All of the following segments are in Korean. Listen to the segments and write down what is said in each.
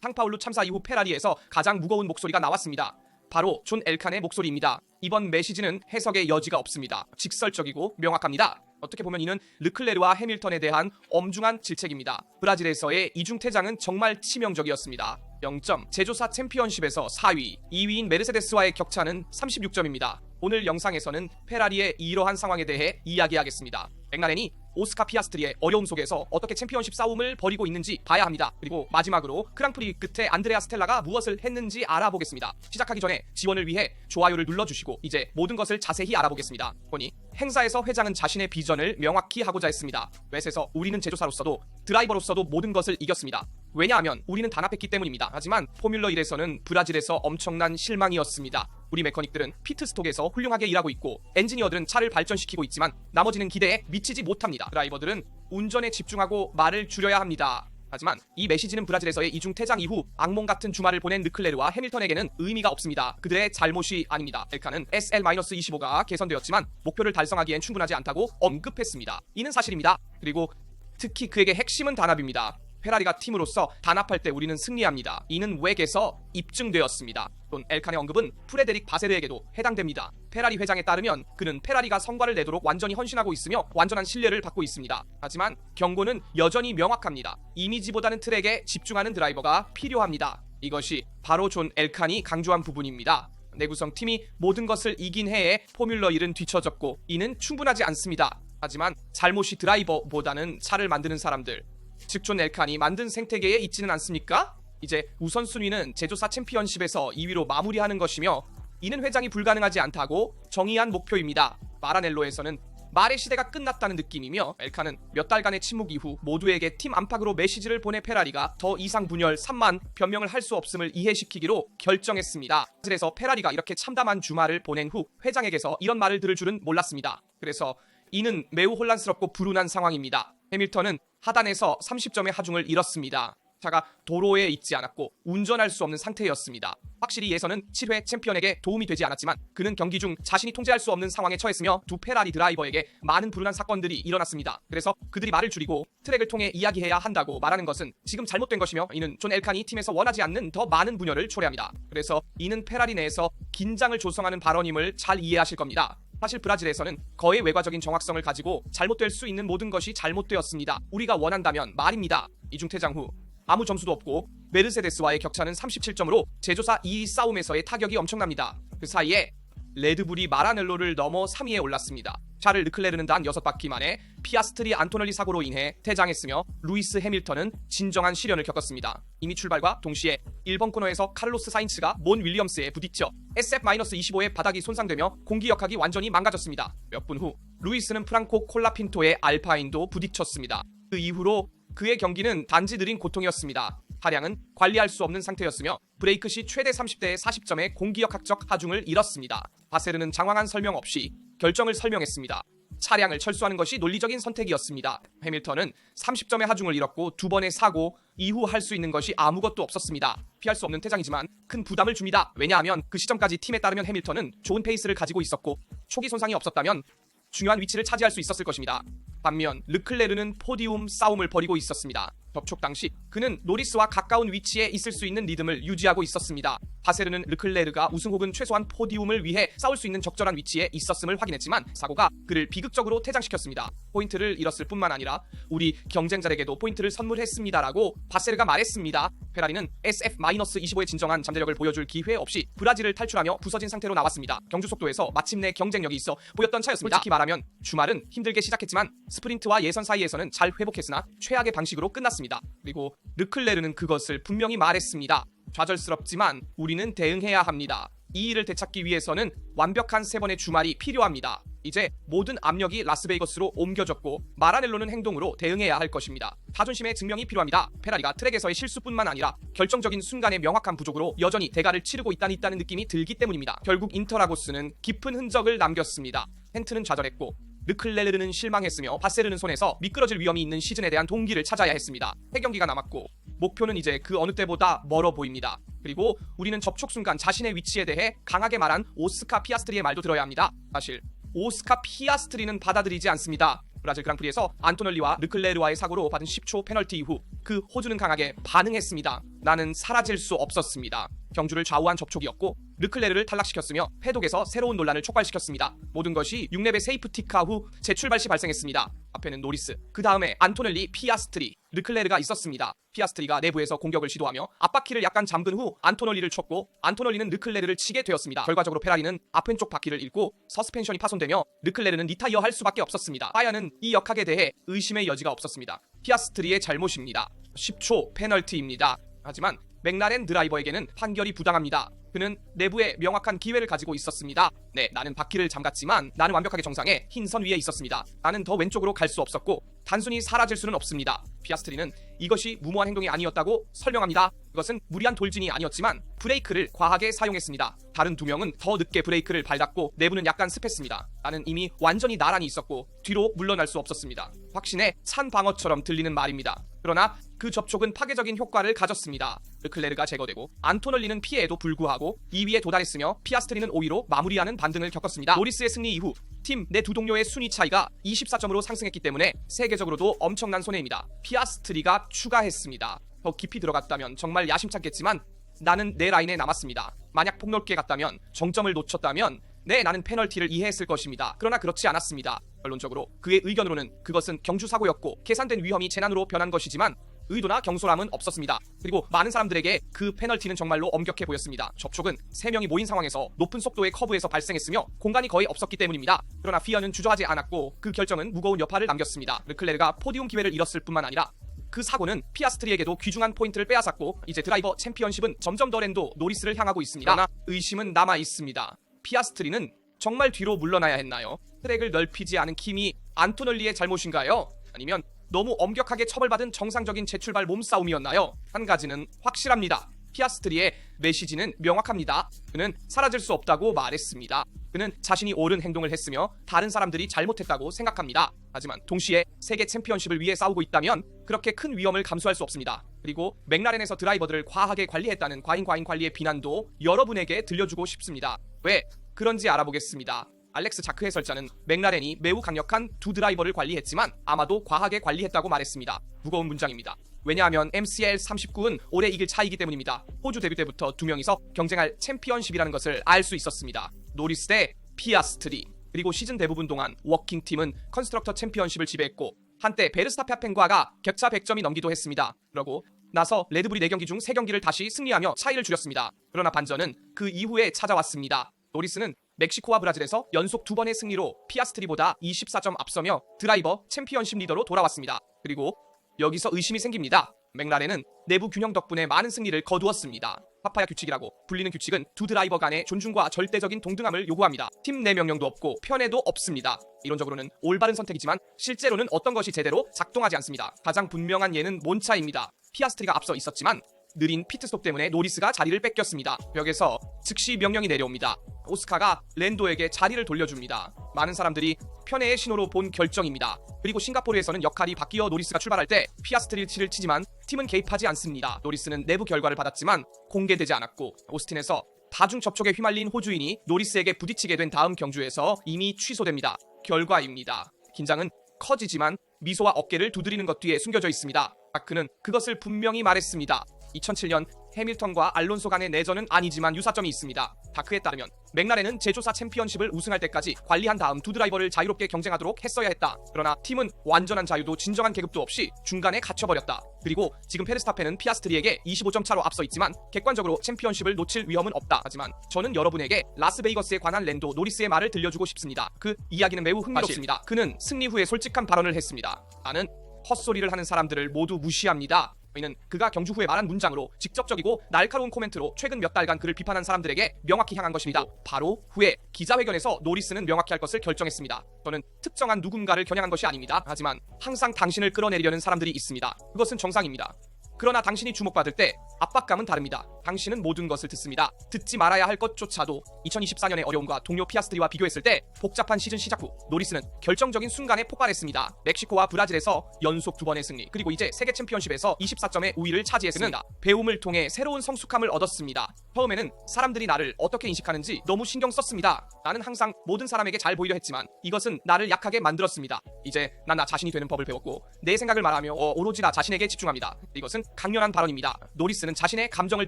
상파울루 참사 이후 페라리에서 가장 무거운 목소리가 나왔습니다. 바로 존 엘칸의 목소리입니다. 이번 메시지는 해석의 여지가 없습니다. 직설적이고 명확합니다. 어떻게 보면 이는 르클레르와 해밀턴에 대한 엄중한 질책입니다. 브라질에서의 이중퇴장은 정말 치명적이었습니다. 0점, 제조사 챔피언십에서 4위, 2위인 메르세데스와의 격차는 36점입니다. 오늘 영상에서는 페라리의 이러한 상황에 대해 이야기하겠습니다. 맥라렌이 오스카 피아스트리의 어려움 속에서 어떻게 챔피언십 싸움을 벌이고 있는지 봐야 합니다. 그리고 마지막으로 그랑프리 끝에 안드레아 스텔라가 무엇을 했는지 알아보겠습니다. 시작하기 전에 지원을 위해 좋아요를 눌러주시고 이제 모든 것을 자세히 알아보겠습니다. 보니 행사에서 회장은 자신의 비전을 명확히 하고자 했습니다. 웹에서 우리는 제조사로서도 드라이버로서도 모든 것을 이겼습니다. 왜냐하면 우리는 단합했기 때문입니다. 하지만 포뮬러 1에서는 브라질에서 엄청난 실망이었습니다. 우리 메커닉들은 피트스톡에서 훌륭하게 일하고 있고 엔지니어들은 차를 발전시키고 있지만 나머지는 기대에 미치지 못합니다. 드라이버들은 운전에 집중하고 말을 줄여야 합니다. 하지만 이 메시지는 브라질에서의 이중퇴장 이후 악몽 같은 주말을 보낸 르클레르와 해밀턴에게는 의미가 없습니다. 그들의 잘못이 아닙니다. 엘칸은 SL-25가 개선되었지만 목표를 달성하기엔 충분하지 않다고 언급했습니다. 이는 사실입니다. 그리고 특히 그에게 핵심은 단합입니다. 페라리가 팀으로서 단합할 때 우리는 승리합니다. 이는 웹에서 입증되었습니다. 또 엘칸의 언급은 프레데릭 바세르에게도 해당됩니다. 페라리 회장에 따르면 그는 페라리가 성과를 내도록 완전히 헌신하고 있으며 완전한 신뢰를 받고 있습니다. 하지만 경고는 여전히 명확합니다. 이미지보다는 트랙에 집중하는 드라이버가 필요합니다. 이것이 바로 존 엘칸이 강조한 부분입니다. 내구성 팀이 모든 것을 이긴 해에 포뮬러 1은 뒤처졌고 이는 충분하지 않습니다. 하지만 잘못이 드라이버보다는 차를 만드는 사람들, 즉 존 엘칸이 만든 생태계에 있지는 않습니까? 이제 우선순위는 제조사 챔피언십에서 2위로 마무리하는 것이며 이는 회장이 불가능하지 않다고 정의한 목표입니다. 마라넬로에서는 말의 시대가 끝났다는 느낌이며 엘칸은 몇 달간의 침묵 이후 모두에게 팀 안팎으로 메시지를 보내 페라리가 더 이상 분열 3만 변명을 할 수 없음을 이해시키기로 결정했습니다. 그래서 페라리가 이렇게 참담한 주말을 보낸 후 회장에게서 이런 말을 들을 줄은 몰랐습니다. 그래서 이는 매우 혼란스럽고 불운한 상황입니다. 해밀턴은 하단에서 30점의 하중을 잃었습니다. 차가 도로에 있지 않았고 운전할 수 없는 상태였습니다. 확실히 예선은 7회 챔피언에게 도움이 되지 않았지만 그는 경기 중 자신이 통제할 수 없는 상황에 처했으며 두 페라리 드라이버에게 많은 불운한 사건들이 일어났습니다. 그래서 그들이 말을 줄이고 트랙을 통해 이야기해야 한다고 말하는 것은 지금 잘못된 것이며 이는 존 엘칸이 팀에서 원하지 않는 더 많은 분열을 초래합니다. 그래서 이는 페라리 내에서 긴장을 조성하는 발언임을 잘 이해하실 겁니다. 사실 브라질에서는 거의 외과적인 정확성을 가지고 잘못될 수 있는 모든 것이 잘못되었습니다. 우리가 원한다면 말입니다. 이중퇴장 후 아무 점수도 없고 메르세데스와의 격차는 37점으로 제조사 2위 싸움에서의 타격이 엄청납니다. 그 사이에 레드불이 마라넬로를 넘어 3위에 올랐습니다. 샤를 르클레르는 단 6바퀴 만에 피아스트리 안토넬리 사고로 인해 퇴장했으며 루이스 해밀턴은 진정한 시련을 겪었습니다. 이미 출발과 동시에 1번 코너에서 카를로스 사인츠가 몬 윌리엄스에 부딪혀 SF-25의 바닥이 손상되며 공기역학이 완전히 망가졌습니다. 몇 분 후 루이스는 프랑코 콜라핀토의 알파인도 부딪혔습니다. 그 이후로 그의 경기는 단지 느린 고통이었습니다. 차량은 관리할 수 없는 상태였으며 브레이크 시 최대 30대의 40점의 공기역학적 하중을 잃었습니다. 바세르는 장황한 설명 없이 결정을 설명했습니다. 차량을 철수하는 것이 논리적인 선택이었습니다. 해밀턴은 30점의 하중을 잃었고 2번의 사고 이후 할 수 있는 것이 아무것도 없었습니다. 피할 수 없는 퇴장이지만 큰 부담을 줍니다. 왜냐하면 그 시점까지 팀에 따르면 해밀턴은 좋은 페이스를 가지고 있었고 초기 손상이 없었다면 중요한 위치를 차지할 수 있었을 것입니다. 반면 르클레르는 포디움 싸움을 벌이고 있었습니다. 접촉 당시 그는 노리스와 가까운 위치에 있을 수 있는 리듬을 유지하고 있었습니다. 바세르는 르클레르가 우승 혹은 최소한 포디움을 위해 싸울 수 있는 적절한 위치에 있었음을 확인했지만 사고가 그를 비극적으로 퇴장시켰습니다. 포인트를 잃었을 뿐만 아니라 우리 경쟁자에게도 포인트를 선물했습니다라고 바세르가 말했습니다. 페라리는 SF-25의 진정한 잠재력을 보여줄 기회 없이 브라질을 탈출하며 부서진 상태로 나왔습니다. 경주 속도에서 마침내 경쟁력이 있어 보였던 차였습니다. 솔직히 말하면 주말은 힘들게 시작했지만 스프린트와 예선 사이에서는 잘 회복했으나 최악의 방식으로 끝났습니다. 그리고 르클레르는 그것을 분명히 말했습니다. 좌절스럽지만 우리는 대응해야 합니다. 이 일을 되찾기 위해서는 완벽한 3번의 주말이 필요합니다. 이제 모든 압력이 라스베이거스로 옮겨졌고 마라넬로는 행동으로 대응해야 할 것입니다. 자존심의 증명이 필요합니다. 페라리가 트랙에서의 실수뿐만 아니라 결정적인 순간의 명확한 부족으로 여전히 대가를 치르고 있다는 느낌이 들기 때문입니다. 결국 인터라고스는 깊은 흔적을 남겼습니다. 헨트는 좌절했고 르클레르는 실망했으며 바세르는 손에서 미끄러질 위험이 있는 시즌에 대한 동기를 찾아야 했습니다. 3경기가 남았고 목표는 이제 그 어느 때보다 멀어 보입니다. 그리고 우리는 접촉 순간 자신의 위치에 대해 강하게 말한 오스카 피아스트리의 말도 들어야 합니다. 사실 오스카 피아스트리는 받아들이지 않습니다. 브라질 그랑프리에서 안토넬리와 르클레르와의 사고로 받은 10초 페널티 이후 그 호주는 강하게 반응했습니다. 나는 사라질 수 없었습니다. 경주를 좌우한 접촉이었고 르클레르를 탈락시켰으며 패독에서 새로운 논란을 촉발시켰습니다. 모든 것이 6렙의 세이프티카 후 재출발 시 발생했습니다. 앞에는 노리스, 그 다음에 안토넬리, 피아스트리, 르클레르가 있었습니다. 피아스트리가 내부에서 공격을 시도하며 앞바퀴를 약간 잠근 후 안토넬리를 쳤고 안토넬리는 르클레르를 치게 되었습니다. 결과적으로 페라리는 앞왼쪽 바퀴를 잃고 서스펜션이 파손되며 르클레르는 리타이어 할 수밖에 없었습니다. 파야는 이 역학에 대해 의심의 여지가 없었습니다. 피아스트리의 잘못입니다. 10초 페널티입니다. 하지만 맥라렌 드라이버에게는 판결이 부당합니다. 그는 내부에 명확한 기회를 가지고 있었습니다. 네, 나는 바퀴를 잠갔지만 나는 완벽하게 정상에 흰 선 위에 있었습니다. 나는 더 왼쪽으로 갈 수 없었고 단순히 사라질 수는 없습니다. 피아스트리는 이것이 무모한 행동이 아니었다고 설명합니다. 그것은 무리한 돌진이 아니었지만 브레이크를 과하게 사용했습니다. 다른 두 명은 더 늦게 브레이크를 밟았고 내부는 약간 습했습니다. 나는 이미 완전히 나란히 있었고 뒤로 물러날 수 없었습니다. 확신에 찬 방어처럼 들리는 말입니다. 그러나 그 접촉은 파괴적인 효과를 가졌습니다. 르클레르가 제거되고 안토넬리는 피해에도 불구하고 2위에 도달했으며 피아스트리는 5위로 마무리하는 반등을 겪었습니다. 노리스의 승리 이후 팀 내 두 동료의 순위 차이가 24점으로 상승했기 때문에 세계적으로도 엄청난 손해입니다. 피아스트리가 추가했습니다. 더 깊이 들어갔다면 정말 야심찼겠지만 나는 내 라인에 남았습니다. 만약 폭넓게 갔다면 정점을 놓쳤다면 나는 페널티를 이해했을 것입니다. 그러나 그렇지 않았습니다. 결론적으로 그의 의견으로는 그것은 경주사고였고 계산된 위험이 재난으로 변한 것이지만 의도나 경솔함은 없었습니다. 그리고 많은 사람들에게 그 페널티는 정말로 엄격해 보였습니다. 접촉은 3명이 모인 상황에서 높은 속도의 커브에서 발생했으며 공간이 거의 없었기 때문입니다. 그러나 피어는 주저하지 않았고 그 결정은 무거운 여파를 남겼습니다. 르클레르가 포디움 기회를 잃었을 뿐만 아니라 그 사고는 피아스트리에게도 귀중한 포인트를 빼앗았고 이제 드라이버 챔피언십은 점점 더 랜도 노리스를 향하고 있습니다. 그러나 의심은 남아 있습니다. 피아스트리는 정말 뒤로 물러나야 했나요? 트랙을 넓히지 않은 킴이 안토넬리의 잘못인가요? 아니면 너무 엄격하게 처벌받은 정상적인 재출발 몸싸움이었나요? 한 가지는 확실합니다. 피아스트리의 메시지는 명확합니다. 그는 사라질 수 없다고 말했습니다. 그는 자신이 옳은 행동을 했으며 다른 사람들이 잘못했다고 생각합니다. 하지만 동시에 세계 챔피언십을 위해 싸우고 있다면 그렇게 큰 위험을 감수할 수 없습니다. 그리고 맥라렌에서 드라이버들을 과하게 관리했다는 과잉 관리의 비난도 여러분에게 들려주고 싶습니다. 왜 그런지 알아보겠습니다. 알렉스 자크 해설자는 맥라렌이 매우 강력한 두 드라이버를 관리했지만 아마도 과하게 관리했다고 말했습니다. 무거운 문장입니다. 왜냐하면 MCL 39은 올해 이길 차이기 때문입니다. 호주 데뷔 때부터 두 명이서 경쟁할 챔피언십이라는 것을 알 수 있었습니다. 노리스 대 피아스트리. 그리고 시즌 대부분 동안 워킹팀은 컨스트럭터 챔피언십을 지배했고 한때 베르스타펜과가 격차 100점이 넘기도 했습니다. 그러고 나서 레드불이 4경기 중 3경기를 다시 승리하며 차이를 줄였습니다. 그러나 반전은 그 이후에 찾아왔습니다. 노리스는 멕시코와 브라질에서 연속 2번의 승리로 피아스트리보다 24점 앞서며 드라이버 챔피언십 리더로 돌아왔습니다. 그리고 여기서 의심이 생깁니다. 맥라렌은 내부 균형 덕분에 많은 승리를 거두었습니다. 파파야 규칙이라고 불리는 규칙은 두 드라이버 간의 존중과 절대적인 동등함을 요구합니다. 팀 내 명령도 없고 편애도 없습니다. 이론적으로는 올바른 선택이지만 실제로는 어떤 것이 제대로 작동하지 않습니다. 가장 분명한 예는 몬차입니다. 피아스트리가 앞서 있었지만 느린 피트스톱 때문에 노리스가 자리를 뺏겼습니다. 벽에서 즉시 명령이 내려옵니다. 오스카가 랜도에게 자리를 돌려줍니다. 많은 사람들이 편애의 신호로 본 결정입니다. 그리고 싱가포르에서는 역할이 바뀌어 노리스가 출발할 때 피아스트리를 치지만 팀은 개입하지 않습니다. 노리스는 내부 결과를 받았지만 공개되지 않았고 오스틴에서 다중 접촉에 휘말린 호주인이 노리스에게 부딪히게 된 다음 경주에서 이미 취소됩니다. 결과입니다. 긴장은 커지지만 미소와 어깨를 두드리는 것 뒤에 숨겨져 있습니다. 다크는 그것을 분명히 말했습니다. 2007년 해밀턴과 알론소 간의 내전은 아니지만 유사점이 있습니다. 다크에 따르면 맥라렌은 제조사 챔피언십을 우승할 때까지 관리한 다음 두 드라이버를 자유롭게 경쟁하도록 했어야 했다. 그러나 팀은 완전한 자유도 진정한 계급도 없이 중간에 갇혀버렸다. 그리고 지금 페르스타펜은 피아스트리에게 25점 차로 앞서 있지만 객관적으로 챔피언십을 놓칠 위험은 없다. 하지만 저는 여러분에게 라스베이거스에 관한 랜도 노리스의 말을 들려주고 싶습니다. 그 이야기는 매우 흥미롭습니다. 그는 승리 후에 솔직한 발언을 했습니다. 나는 헛소리를 하는 사람들을 모두 무시합니다. 저희는 그가 경주 후에 말한 문장으로 직접적이고 날카로운 코멘트로 최근 몇 달간 그를 비판한 사람들에게 명확히 향한 것입니다. 바로 후에 기자회견에서 노리스는 명확히 할 것을 결정했습니다. 저는 특정한 누군가를 겨냥한 것이 아닙니다. 하지만 항상 당신을 끌어내리려는 사람들이 있습니다. 그것은 정상입니다. 그러나 당신이 주목받을 때 압박감은 다릅니다. 당신은 모든 것을 듣습니다. 듣지 말아야 할 것조차도 2024년의 어려움과 동료 피아스트리와 비교했을 때 복잡한 시즌 시작 후 노리스는 결정적인 순간에 폭발했습니다. 멕시코와 브라질에서 연속 2번의 승리, 그리고 이제 세계 챔피언십에서 24점의 우위를 차지했습니다. 배움을 통해 새로운 성숙함을 얻었습니다. 처음에는 사람들이 나를 어떻게 인식하는지 너무 신경 썼습니다. 나는 항상 모든 사람에게 잘 보이려 했지만 이것은 나를 약하게 만들었습니다. 이제 난 나 자신이 되는 법을 배웠고 내 생각을 말하며 오로지 나 자신에게 집중합니다. 이것은 강렬한 발언입니다. 노리스는 자신의 감정을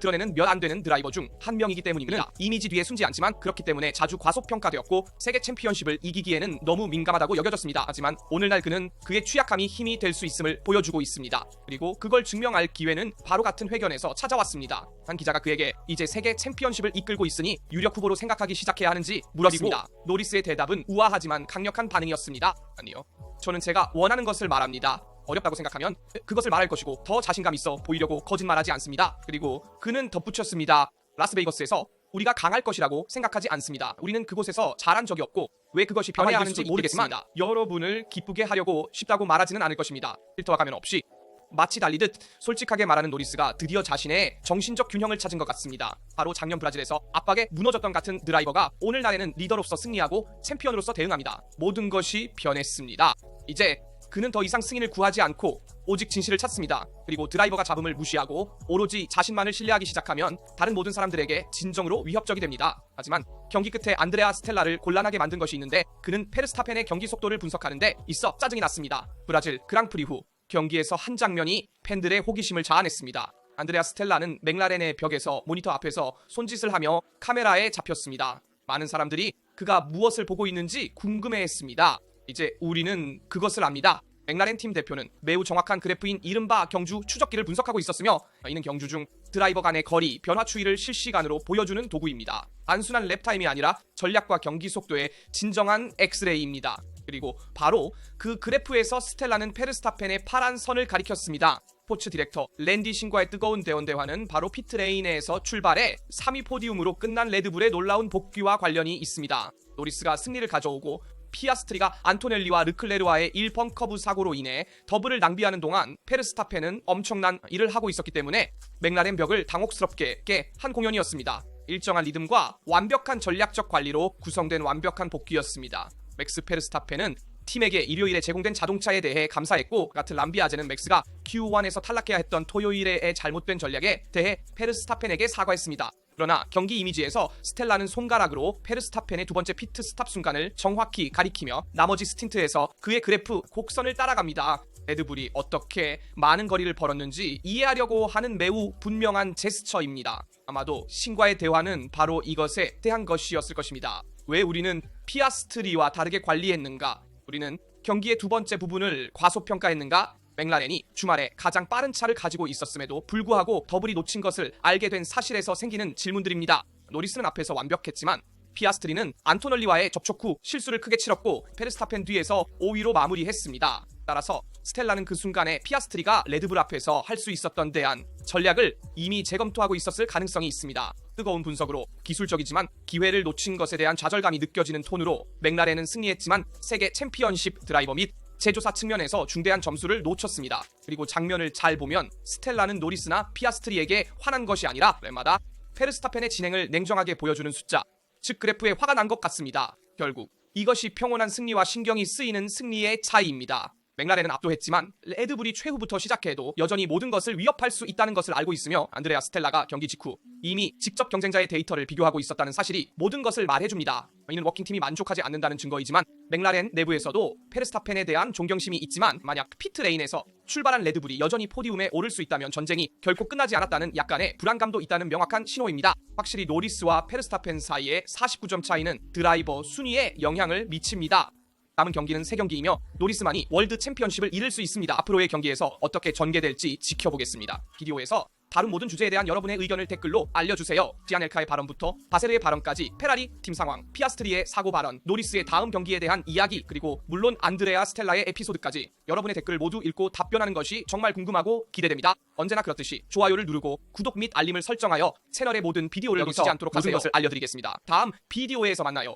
드러내는 몇 안 되는 드라이버 중 한 명이기 때문입니다. 이미지 뒤에 숨지 않지만 그렇기 때문에 자주 과소평가되었고 세계 챔피언십을 이기기에는 너무 민감하다고 여겨졌습니다. 하지만 오늘날 그는 그의 취약함이 힘이 될 수 있음을 보여주고 있습니다. 그리고 그걸 증명할 기회는 바로 같은 회견에서 찾아왔습니다. 한 기자가 그에게 이제 세계 챔피언십을 이끌고 있으니 유력 후보로 생각하기 시작해야 하는지 물었습니다. 노리스의 대답은 우아하지만 강력한 반응이었습니다. 아니요, 저는 제가 원하는 것을 말합니다. 어렵다고 생각하면 그것을 말할 것이고 더 자신감 있어 보이려고 거짓말하지 않습니다. 그리고 그는 덧붙였습니다. 라스베이거스에서 우리가 강할 것이라고 생각하지 않습니다. 우리는 그곳에서 잘한 적이 없고 왜 그것이 변해야 하는지 모르겠지만 여러분을 기쁘게 하려고 쉽다고 말하지는 않을 것입니다. 필터와 가면 없이 마치 달리듯 솔직하게 말하는 노리스가 드디어 자신의 정신적 균형을 찾은 것 같습니다. 바로 작년 브라질에서 압박에 무너졌던 같은 드라이버가 오늘날에는 리더로서 승리하고 챔피언으로서 대응합니다. 모든 것이 변했습니다. 이제 그는 더 이상 승인을 구하지 않고 오직 진실을 찾습니다. 그리고 드라이버가 잡음을 무시하고 오로지 자신만을 신뢰하기 시작하면 다른 모든 사람들에게 진정으로 위협적이 됩니다. 하지만 경기 끝에 안드레아 스텔라를 곤란하게 만든 것이 있는데 그는 페르스타펜의 경기 속도를 분석하는데 있어 짜증이 났습니다. 브라질 그랑프리 후 경기에서 한 장면이 팬들의 호기심을 자아냈습니다. 안드레아 스텔라는 맥라렌의 벽에서 모니터 앞에서 손짓을 하며 카메라에 잡혔습니다. 많은 사람들이 그가 무엇을 보고 있는지 궁금해했습니다. 이제 우리는 그것을 압니다. 맥라렌 팀 대표는 매우 정확한 그래프인 이른바 경주 추적기를 분석하고 있었으며 이는 경주 중 드라이버 간의 거리 변화 추이를 실시간으로 보여주는 도구입니다. 단순한 랩타임이 아니라 전략과 경기 속도의 진정한 엑스레이입니다. 그리고 바로 그 그래프에서 스텔라는 페르스타펜의 파란 선을 가리켰습니다. 스포츠 디렉터 랜디 신과의 뜨거운 대화는 바로 피트레인에서 출발해 3위 포디움으로 끝난 레드불의 놀라운 복귀와 관련이 있습니다. 노리스가 승리를 가져오고 피아스트리가 안토넬리와 르클레르와의 1번 커브 사고로 인해 더블을 낭비하는 동안 페르스타펜은 엄청난 일을 하고 있었기 때문에 맥라렌 벽을 당혹스럽게 깨 한 공연이었습니다. 일정한 리듬과 완벽한 전략적 관리로 구성된 완벽한 복귀였습니다. 맥스 페르스타펜은 팀에게 일요일에 제공된 자동차에 대해 감사했고 같은 람비아제는 맥스가 Q1에서 탈락해야 했던 토요일의 잘못된 전략에 대해 페르스타펜에게 사과했습니다. 그러나 경기 이미지에서 스텔라는 손가락으로 페르스타펜의 두 번째 피트 스탑 순간을 정확히 가리키며 나머지 스틴트에서 그의 그래프 곡선을 따라갑니다. 레드불이 어떻게 많은 거리를 벌었는지 이해하려고 하는 매우 분명한 제스처입니다. 아마도 신과의 대화는 바로 이것에 대한 것이었을 것입니다. 왜 우리는 피아스트리와 다르게 관리했는가? 우리는 경기의 두 번째 부분을 과소평가했는가? 맥라렌이 주말에 가장 빠른 차를 가지고 있었음에도 불구하고 더블이 놓친 것을 알게 된 사실에서 생기는 질문들입니다. 노리스는 앞에서 완벽했지만 피아스트리는 안토넬리와의 접촉 후 실수를 크게 치렀고 페르스타펜 뒤에서 5위로 마무리했습니다. 따라서 스텔라는 그 순간에 피아스트리가 레드불 앞에서 할 수 있었던 대한 전략을 이미 재검토하고 있었을 가능성이 있습니다. 뜨거운 분석으로 기술적이지만 기회를 놓친 것에 대한 좌절감이 느껴지는 톤으로 맥라렌은 승리했지만 세계 챔피언십 드라이버 및 제조사 측면에서 중대한 점수를 놓쳤습니다. 그리고 장면을 잘 보면 스텔라는 노리스나 피아스트리에게 화난 것이 아니라 랩마다 페르스타펜의 진행을 냉정하게 보여주는 숫자, 즉 그래프에 화가 난 것 같습니다. 결국 이것이 평온한 승리와 신경이 쓰이는 승리의 차이입니다. 맥라렌은 압도했지만 레드불이 최후부터 시작해도 여전히 모든 것을 위협할 수 있다는 것을 알고 있으며 안드레아 스텔라가 경기 직후 이미 직접 경쟁자의 데이터를 비교하고 있었다는 사실이 모든 것을 말해줍니다. 이는 워킹팀이 만족하지 않는다는 증거이지만 맥라렌 내부에서도 페르스타펜에 대한 존경심이 있지만 만약 피트레인에서 출발한 레드불이 여전히 포디움에 오를 수 있다면 전쟁이 결코 끝나지 않았다는 약간의 불안감도 있다는 명확한 신호입니다. 확실히 노리스와 페르스타펜 사이의 49점 차이는 드라이버 순위에 영향을 미칩니다. 남은 경기는 3경기이며 노리스만이 월드 챔피언십을 이룰 수 있습니다. 앞으로의 경기에서 어떻게 전개될지 지켜보겠습니다. 비디오에서 다른 모든 주제에 대한 여러분의 의견을 댓글로 알려주세요. 지아넬카의 발언부터 바세르의 발언까지 페라리 팀 상황, 피아스트리의 사고 발언, 노리스의 다음 경기에 대한 이야기, 그리고 물론 안드레아 스텔라의 에피소드까지 여러분의 댓글을 모두 읽고 답변하는 것이 정말 궁금하고 기대됩니다. 언제나 그렇듯이 좋아요를 누르고 구독 및 알림을 설정하여 채널의 모든 비디오를 놓치지 않도록 하세요. 모든 것을 알려드리겠습니다. 다음 비디오에서 만나요.